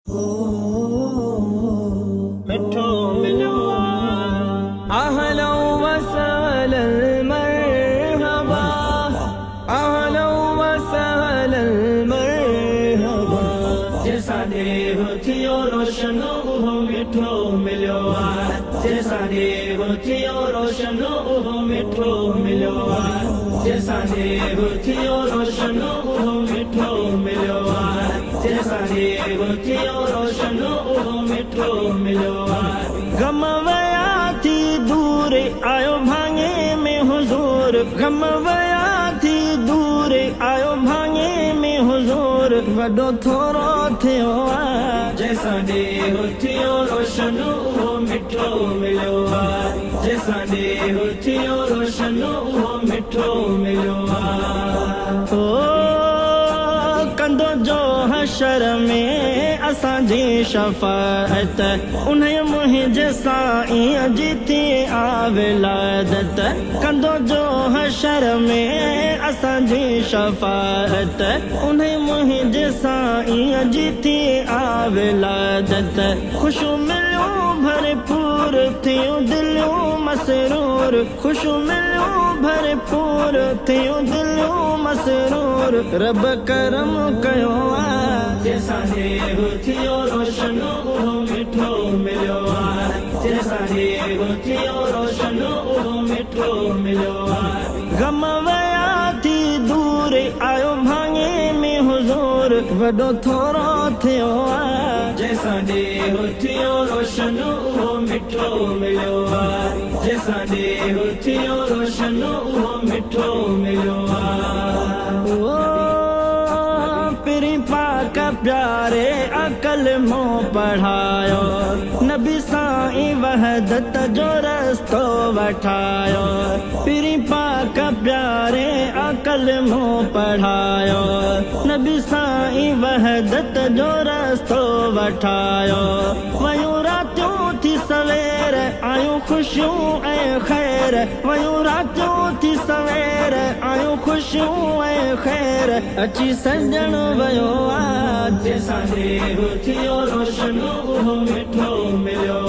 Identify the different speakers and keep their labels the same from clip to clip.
Speaker 1: मिठो मिलो अहलो वसहलन मरहबा अहलो वसहलन मरहबा जैसा देव थियो रोशनो हो मिठो मिलो जैसा देव थियो रोशनो हो मिठो मिलो जैसा देव थियो रोशनो हो मिठो मिलो जैसा देव थियो रोशनो हो मिठो मिलो गम वया थी दूर आयो भांगे में हुजूर गम वया थी दूर आयो भांगे में हुजूर वडो थोरो थियो जैसा देव थियो रोशनो हो मिठो मिलो जैसा देव थियो रोशनो हो मिठो मिलो कंदो जो हशर में असांजी शफाअत उन्हें मुंहिंजे साईं जी थी आविलादत कंदो जो हशर में असांजी शफाअत उन्हें मुंहिंजे साईं जी थी आविलादत खुशू मिलियो भरपूर थियो दिलियो मसरूर खुशू मिलियो भरपूर थियो दिलियो मसरूर रब करम कयो जैसा देव थियो रोशनो हो मिठो मिलो जैसा देव थियो रोशनो हो मिठो मिलो गम वया थी दूर आयो भांगे में हुजूर वडो थोरो थियो जैसा देव थियो रोशनो हो मिठो मिलो जैसा देव थियो रोशनो हो मिठो मिलो पिरी पाक प्यारे अकल मो पढ़ायो नबी साईं वहदत जो रस्तो वठायो पिरी पाक प्यारे अकल मो पढ़ायो नबी साईं वहदत जो रस्तो वठायो वयूं रातियों थी सवेर आयूं खुशियों ऐं खैर वयूं रातियों थी सवेर आयूं खुशियों ऐं खैर अची सजण वयो जैसा देव थियो रोशनो हो मिठो मिलो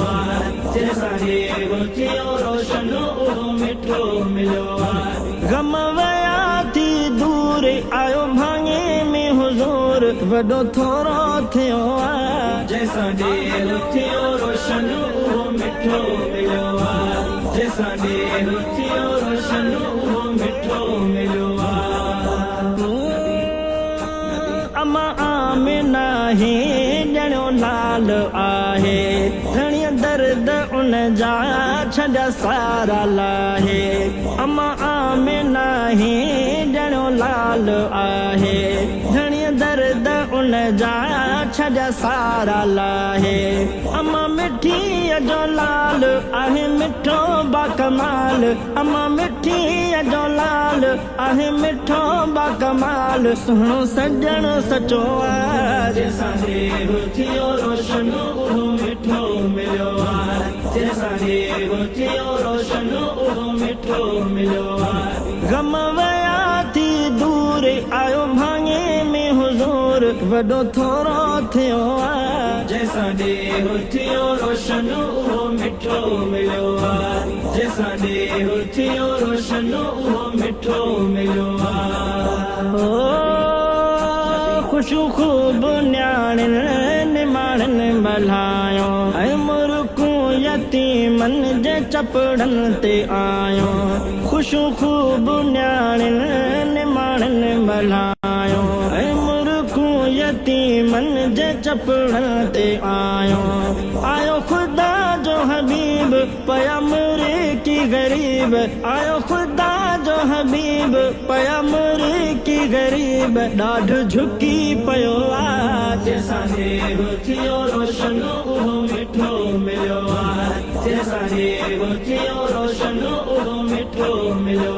Speaker 1: जैसा देव थियो रोशनो हो मिठो मिलो गम वया थी दूर आयो भांगे में हुजूर वडो थोरो थियो जैसा देव थियो रोशनो हो मिठो मिलो जैसा देव थियो रोशनो हो मिठो मिलो अमा आमिना ही ॼणो लाल आहे घणी दर्द उन जा छॾा सारा लाहे अमा आमिना ही ॼणो लाल आहे घणी दर्द उन जा छॾा सारा लाहे अमा मिठी जो लाल आहे मिठो बाकमाल अमा मिठी जो लाल आहे मिठो बाकमाल सुहिणो सजण सचो जैसा देव थियो रोशनो हो मिठो मिलो जैसा देव थियो रोशनो हो मिठो मिलो गम वया थी दूर आयो भांगे में हुजूर वडो थोरो थियो जैसा देव थियो रोशनो हो मिठो मिलो जैसा देव थियो रोशनो हो मिठो मिलो खुशू खूब न्याणन निमाणन बल्हायो ऐं मुर्कू यतीमन जे चपड़न ते आयो खुशू खूब न्याणन निमाणन बल्हायो ऐं मुर्कू यतीमन जे चपड़न ते आयो आयो खुदा जो हबीब पयमर की गरीब आयो खुदा जो हबीब पयमर की गरीब ॾाढ झुकी पयो जैसा देव थियो रोशनो हो मिठो मिलो जैसा देव थियो रोशनो हो मिठो मिलो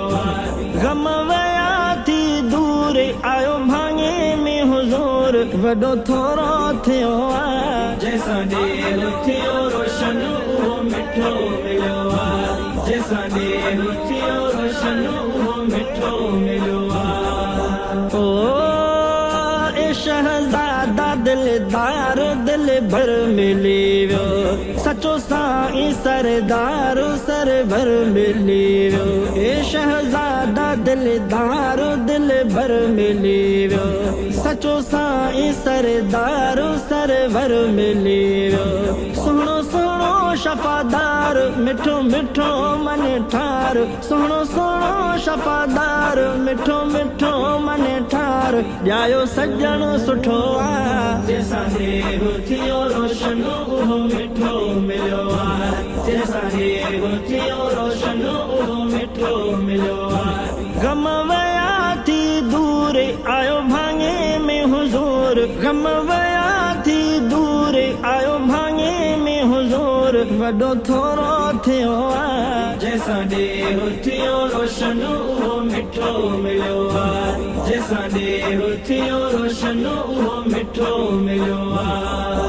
Speaker 1: गम वया थी दूर आयो भांगे में हुजूर वडो थोरो थियो जैसा देव थियो रोशनो हो मिठो मिलो जैसा देव थियो रोशनो हो मिठो मिलो शहजादा दिलदार दिल भर मिली वियो सचो साईं सरदार सर भर मिली वियो ए शहज़ादा दिलदार दिल भर मिली वियो सचो साईं सरदार सर भर मिली वियो सुहिणो सुहिणो शफ़ादार मिठो मिठो मन ठार सुहिणो सुहिणो शफ़ादार मिठो मिठो मन ठार ॼायो सॼण सुठो आहे जंहिंसां देव थियो रोशन उहो मिठो मिलियो आहे जंहिंसां देव थियो रोशन उहो मिठो मिलियो आहे गम वया थी दूर आयो भाङे में हुज़ूर गम वया थी दूर आयो भाङे में हुज़ूर वॾो थोरो थियो आहे जंहिंसां देव थियो रोशन उहो मिठो मिलियो आहे जंहिंसां देव थियो रोशन उहो मिठो मिलियो आहे